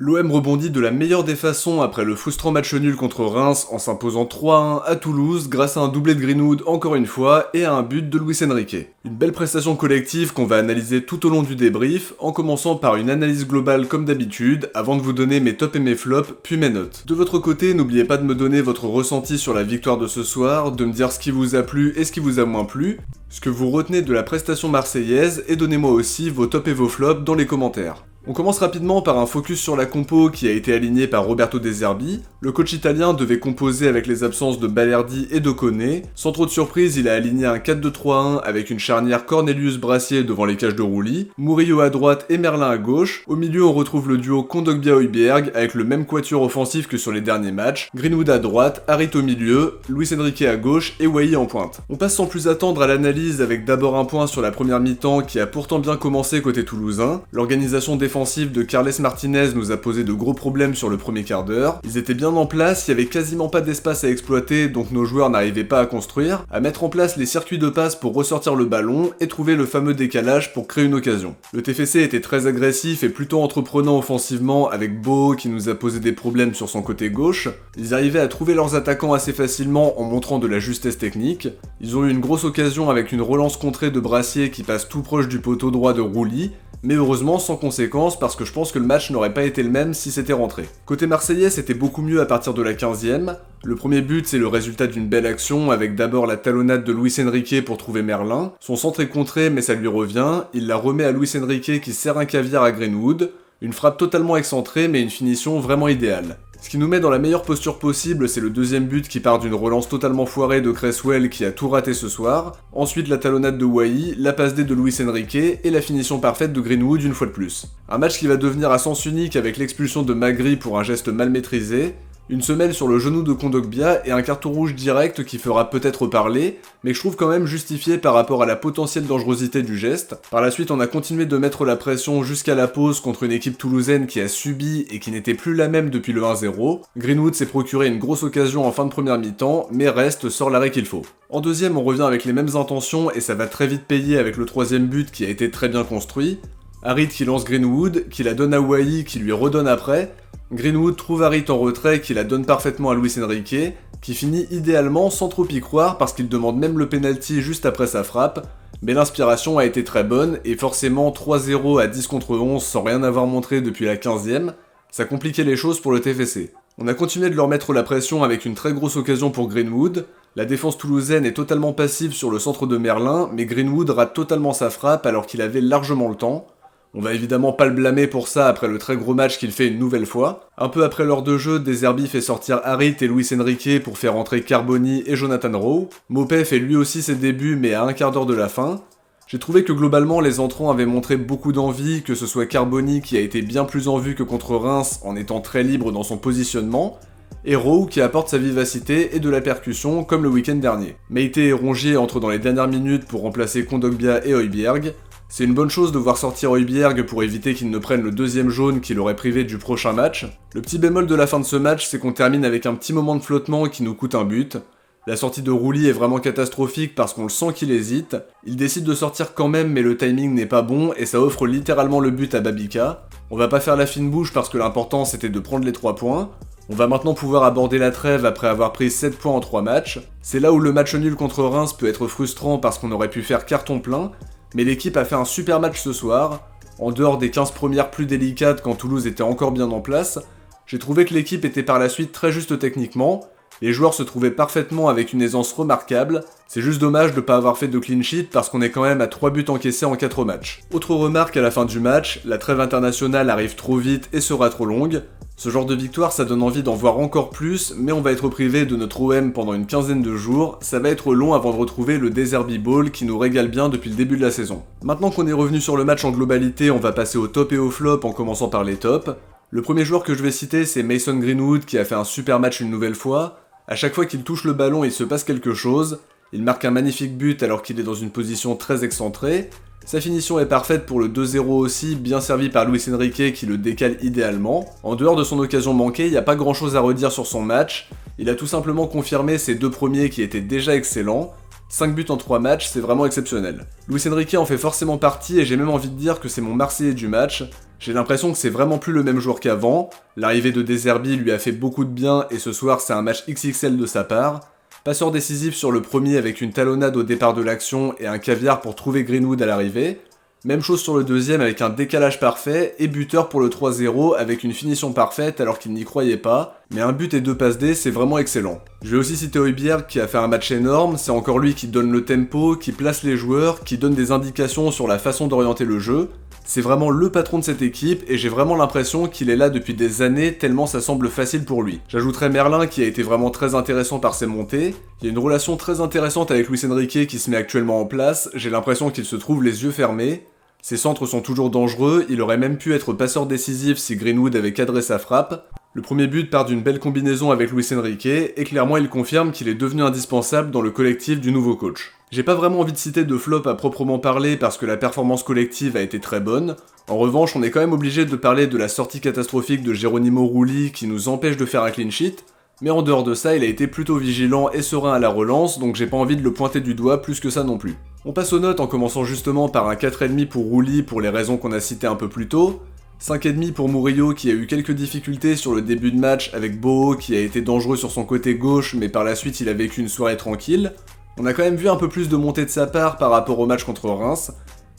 L'OM rebondit de la meilleure des façons après le frustrant match nul contre Reims en s'imposant 3-1 à Toulouse grâce à un doublé de Greenwood encore une fois et à un but de Luis Enrique. Une belle prestation collective qu'on va analyser tout au long du débrief en commençant par une analyse globale comme d'habitude avant de vous donner mes tops et mes flops puis mes notes. De votre côté, n'oubliez pas de me donner votre ressenti sur la victoire de ce soir, de me dire ce qui vous a plu et ce qui vous a moins plu, ce que vous retenez de la prestation marseillaise et donnez-moi aussi vos tops et vos flops dans les commentaires. On commence rapidement par un focus sur la compo qui a été alignée par Roberto De Zerbi. Le coach italien devait composer avec les absences de Balerdi et de Koné. Sans trop de surprise, il a aligné un 4-2-3-1 avec une charnière Cornelius-Brassier devant les cages de Roulis, Murillo à droite et Merlin à gauche. Au milieu, on retrouve le duo Kondogbia-Højbjerg avec le même quatuor offensif que sur les derniers matchs. Greenwood à droite, Harit au milieu, Luis Enrique à gauche et Wai en pointe. On passe sans plus attendre à l'analyse avec d'abord un point sur la première mi-temps qui a pourtant bien commencé côté toulousain. L'organisation défensive de Carles Martinez nous a posé de gros problèmes sur le premier quart d'heure. Ils étaient bien en place, il y avait quasiment pas d'espace à exploiter, donc nos joueurs n'arrivaient pas à construire, à mettre en place les circuits de passe pour ressortir le ballon et trouver le fameux décalage pour créer une occasion. Le TFC était très agressif et plutôt entreprenant offensivement avec Bo qui nous a posé des problèmes sur son côté gauche. Ils arrivaient à trouver leurs attaquants assez facilement en montrant de la justesse technique. Ils ont eu une grosse occasion avec une relance contrée de Brassier qui passe tout proche du poteau droit de Roulis, mais heureusement sans conséquence parce que je pense que le match n'aurait pas été le même si c'était rentré. Côté marseillais, c'était beaucoup mieux à partir de la 15e. Le premier but, c'est le résultat d'une belle action avec d'abord la talonnade de Luis Enrique pour trouver Merlin. Son centre est contré mais ça lui revient, il la remet à Luis Enrique qui sert un caviar à Greenwood. Une frappe totalement excentrée mais une finition vraiment idéale. Ce qui nous met dans la meilleure posture possible, c'est le deuxième but qui part d'une relance totalement foirée de Cresswell qui a tout raté ce soir. Ensuite la talonnade de Wai, la passe D de Luis Enrique et la finition parfaite de Greenwood une fois de plus. Un match qui va devenir à sens unique avec l'expulsion de Magri pour un geste mal maîtrisé, une semelle sur le genou de Kondogbia et un carton rouge direct qui fera peut-être parler, mais que je trouve quand même justifié par rapport à la potentielle dangerosité du geste. Par la suite, on a continué de mettre la pression jusqu'à la pause contre une équipe toulousaine qui a subi et qui n'était plus la même depuis le 1-0. Greenwood s'est procuré une grosse occasion en fin de première mi-temps, mais reste sort l'arrêt qu'il faut. En deuxième, on revient avec les mêmes intentions et ça va très vite payer avec le troisième but qui a été très bien construit. Harit qui lance Greenwood, qui la donne à Wai, qui lui redonne après. Greenwood trouve Harit en retrait, qui la donne parfaitement à Luis Enrique, qui finit idéalement sans trop y croire parce qu'il demande même le penalty juste après sa frappe, mais l'inspiration a été très bonne et forcément 3-0 à 10 contre 11 sans rien avoir montré depuis la 15e, ça compliquait les choses pour le TFC. On a continué de leur mettre la pression avec une très grosse occasion pour Greenwood. La défense toulousaine est totalement passive sur le centre de Merlin, mais Greenwood rate totalement sa frappe alors qu'il avait largement le temps. On va évidemment pas le blâmer pour ça après le très gros match qu'il fait une nouvelle fois. Un peu après l'heure de jeu, De Zerbi fait sortir Harit et Luis Enrique pour faire entrer Carboni et Jonathan Rowe. Mopé fait lui aussi ses débuts mais à un quart d'heure de la fin. J'ai trouvé que globalement les entrants avaient montré beaucoup d'envie, que ce soit Carboni qui a été bien plus en vue que contre Reims en étant très libre dans son positionnement, et Rowe qui apporte sa vivacité et de la percussion comme le week-end dernier. Meïté et Rongier entrent dans les dernières minutes pour remplacer Kondogbia et Højbjerg. C'est une bonne chose de voir sortir Højbjerg pour éviter qu'il ne prenne le deuxième jaune qui l'aurait privé du prochain match. Le petit bémol de la fin de ce match, c'est qu'on termine avec un petit moment de flottement qui nous coûte un but. La sortie de Roulis est vraiment catastrophique parce qu'on le sent qu'il hésite. Il décide de sortir quand même mais le timing n'est pas bon et ça offre littéralement le but à Babika. On va pas faire la fine bouche parce que l'important c'était de prendre les 3 points. On va maintenant pouvoir aborder la trêve après avoir pris 7 points en 3 matchs. C'est là où le match nul contre Reims peut être frustrant parce qu'on aurait pu faire carton plein. Mais l'équipe a fait un super match ce soir. En dehors des 15 premières plus délicates quand Toulouse était encore bien en place, j'ai trouvé que l'équipe était par la suite très juste techniquement. Les joueurs se trouvaient parfaitement avec une aisance remarquable. C'est juste dommage de ne pas avoir fait de clean sheet parce qu'on est quand même à 3 buts encaissés en 4 matchs. Autre remarque à la fin du match, la trêve internationale arrive trop vite et sera trop longue. Ce genre de victoire ça donne envie d'en voir encore plus, mais on va être privé de notre OM pendant une quinzaine de jours, ça va être long avant de retrouver le De Zerbi Ball qui nous régale bien depuis le début de la saison. Maintenant qu'on est revenu sur le match en globalité, on va passer au top et au flop en commençant par les tops. Le premier joueur que je vais citer c'est Mason Greenwood qui a fait un super match une nouvelle fois. À chaque fois qu'il touche le ballon il se passe quelque chose, il marque un magnifique but alors qu'il est dans une position très excentrée. Sa finition est parfaite pour le 2-0 aussi, bien servi par Luis Enrique qui le décale idéalement. En dehors de son occasion manquée, il n'y a pas grand chose à redire sur son match. Il a tout simplement confirmé ses 2 premiers qui étaient déjà excellents. 5 buts en 3 matchs, c'est vraiment exceptionnel. Luis Enrique en fait forcément partie et j'ai même envie de dire que c'est mon Marseillais du match. J'ai l'impression que c'est vraiment plus le même joueur qu'avant. L'arrivée de De Zerbi lui a fait beaucoup de bien et ce soir c'est un match XXL de sa part. Passeur décisif sur le premier avec une talonnade au départ de l'action et un caviar pour trouver Greenwood à l'arrivée. Même chose sur le deuxième avec un décalage parfait et buteur pour le 3-0 avec une finition parfaite alors qu'il n'y croyait pas, mais un but et 2 passes D c'est vraiment excellent. Je vais aussi citer Højbjerg qui a fait un match énorme, c'est encore lui qui donne le tempo, qui place les joueurs, qui donne des indications sur la façon d'orienter le jeu. C'est vraiment le patron de cette équipe et j'ai vraiment l'impression qu'il est là depuis des années tellement ça semble facile pour lui. J'ajouterai Merlin qui a été vraiment très intéressant par ses montées. Il y a une relation très intéressante avec Luis Enrique qui se met actuellement en place, j'ai l'impression qu'il se trouve les yeux fermés. Ses centres sont toujours dangereux, il aurait même pu être passeur décisif si Greenwood avait cadré sa frappe. Le premier but part d'une belle combinaison avec Luis Enrique et clairement il confirme qu'il est devenu indispensable dans le collectif du nouveau coach. J'ai pas vraiment envie de citer de flop à proprement parler parce que la performance collective a été très bonne. En revanche, on est quand même obligé de parler de la sortie catastrophique de Geronimo Rulli qui nous empêche de faire un clean sheet. Mais en dehors de ça, il a été plutôt vigilant et serein à la relance, donc j'ai pas envie de le pointer du doigt plus que ça non plus. On passe aux notes en commençant justement par un 4,5 pour Rulli pour les raisons qu'on a citées un peu plus tôt. 5,5 pour Murillo qui a eu quelques difficultés sur le début de match avec Boho qui a été dangereux sur son côté gauche mais par la suite il a vécu une soirée tranquille. On a quand même vu un peu plus de montée de sa part par rapport au match contre Reims.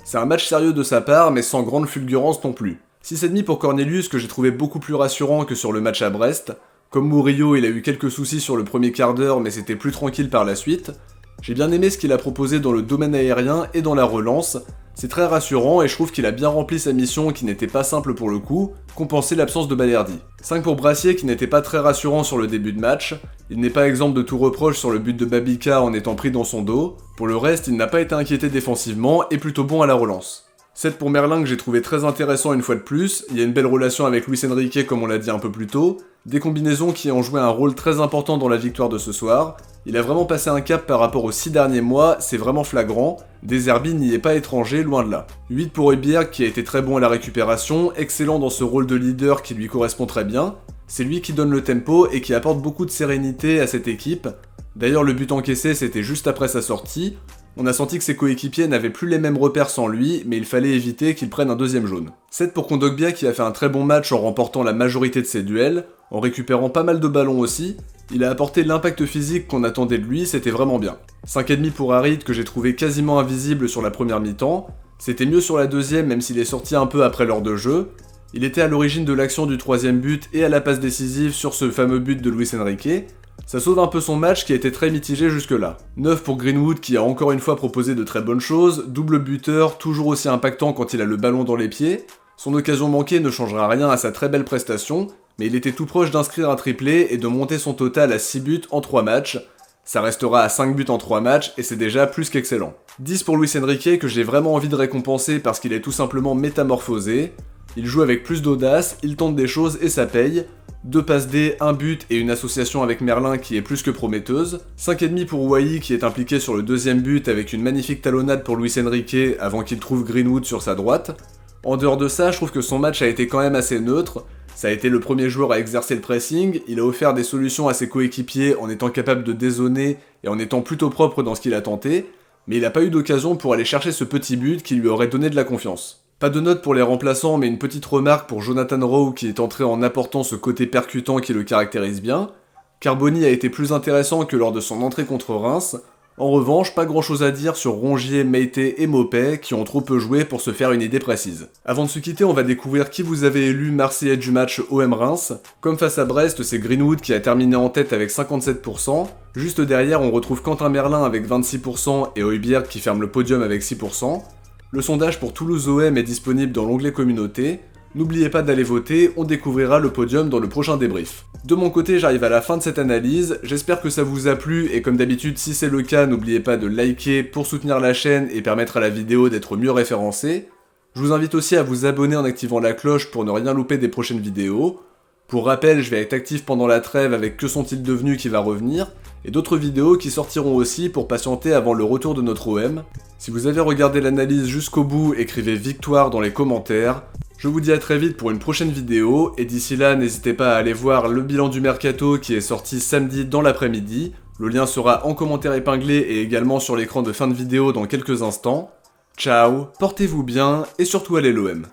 C'est un match sérieux de sa part mais sans grande fulgurance non plus. 6,5 pour Cornelius que j'ai trouvé beaucoup plus rassurant que sur le match à Brest. Comme Murillo, il a eu quelques soucis sur le premier quart d'heure mais c'était plus tranquille par la suite. J'ai bien aimé ce qu'il a proposé dans le domaine aérien et dans la relance. C'est très rassurant et je trouve qu'il a bien rempli sa mission qui n'était pas simple pour le coup, compenser l'absence de Balerdi. 5 pour Brassier qui n'était pas très rassurant sur le début de match. Il n'est pas exempt de tout reproche sur le but de Babica en étant pris dans son dos. Pour le reste, il n'a pas été inquiété défensivement et plutôt bon à la relance. 7 pour Merlin que j'ai trouvé très intéressant une fois de plus, il y a une belle relation avec Luis Enrique comme on l'a dit un peu plus tôt, des combinaisons qui ont joué un rôle très important dans la victoire de ce soir, il a vraiment passé un cap par rapport aux 6 derniers mois, c'est vraiment flagrant, De Zerbi n'y est pas étranger, loin de là. 8 pour Højbjerg qui a été très bon à la récupération, excellent dans ce rôle de leader qui lui correspond très bien, c'est lui qui donne le tempo et qui apporte beaucoup de sérénité à cette équipe, d'ailleurs le but encaissé c'était juste après sa sortie. On a senti que ses coéquipiers n'avaient plus les mêmes repères sans lui, mais il fallait éviter qu'il prenne un deuxième jaune. 7 pour Kondogbia qui a fait un très bon match en remportant la majorité de ses duels, en récupérant pas mal de ballons aussi, il a apporté l'impact physique qu'on attendait de lui, c'était vraiment bien. 5,5 pour Harit que j'ai trouvé quasiment invisible sur la première mi-temps, c'était mieux sur la deuxième même s'il est sorti un peu après l'heure de jeu, il était à l'origine de l'action du troisième but et à la passe décisive sur ce fameux but de Luis Enrique. Ça sauve un peu son match qui a été très mitigé jusque-là. 9 pour Greenwood qui a encore une fois proposé de très bonnes choses, double buteur, toujours aussi impactant quand il a le ballon dans les pieds. Son occasion manquée ne changera rien à sa très belle prestation, mais il était tout proche d'inscrire un triplé et de monter son total à 6 buts en 3 matchs. Ça restera à 5 buts en 3 matchs et c'est déjà plus qu'excellent. 10 pour Luis Enrique que j'ai vraiment envie de récompenser parce qu'il est tout simplement métamorphosé. Il joue avec plus d'audace, il tente des choses et ça paye. 2 passes D, 1 but et une association avec Merlin qui est plus que prometteuse. 5,5 pour Wai qui est impliqué sur le deuxième but avec une magnifique talonnade pour Luis Enrique avant qu'il trouve Greenwood sur sa droite. En dehors de ça, je trouve que son match a été quand même assez neutre. Ça a été le premier joueur à exercer le pressing, il a offert des solutions à ses coéquipiers en étant capable de dézoner et en étant plutôt propre dans ce qu'il a tenté, mais il n'a pas eu d'occasion pour aller chercher ce petit but qui lui aurait donné de la confiance. Pas de note pour les remplaçants, mais une petite remarque pour Jonathan Rowe qui est entré en apportant ce côté percutant qui le caractérise bien. Carboni a été plus intéressant que lors de son entrée contre Reims. En revanche, pas grand chose à dire sur Rongier, Meïté et Maupay qui ont trop peu joué pour se faire une idée précise. Avant de se quitter, on va découvrir qui vous avez élu Marseillais du match OM Reims. Comme face à Brest, c'est Greenwood qui a terminé en tête avec 57%. Juste derrière, on retrouve Quentin Merlin avec 26% et Højbjerg qui ferme le podium avec 6%. Le sondage pour Toulouse OM est disponible dans l'onglet communauté. N'oubliez pas d'aller voter, on découvrira le podium dans le prochain débrief. De mon côté, j'arrive à la fin de cette analyse, j'espère que ça vous a plu et comme d'habitude, si c'est le cas, n'oubliez pas de liker pour soutenir la chaîne et permettre à la vidéo d'être mieux référencée. Je vous invite aussi à vous abonner en activant la cloche pour ne rien louper des prochaines vidéos. Pour rappel, je vais être actif pendant la trêve avec Que sont-ils devenus qui va revenir, et d'autres vidéos qui sortiront aussi pour patienter avant le retour de notre OM. Si vous avez regardé l'analyse jusqu'au bout, écrivez victoire dans les commentaires. Je vous dis à très vite pour une prochaine vidéo, et d'ici là, n'hésitez pas à aller voir le bilan du Mercato qui est sorti samedi dans l'après-midi. Le lien sera en commentaire épinglé et également sur l'écran de fin de vidéo dans quelques instants. Ciao, portez-vous bien et surtout allez l'OM.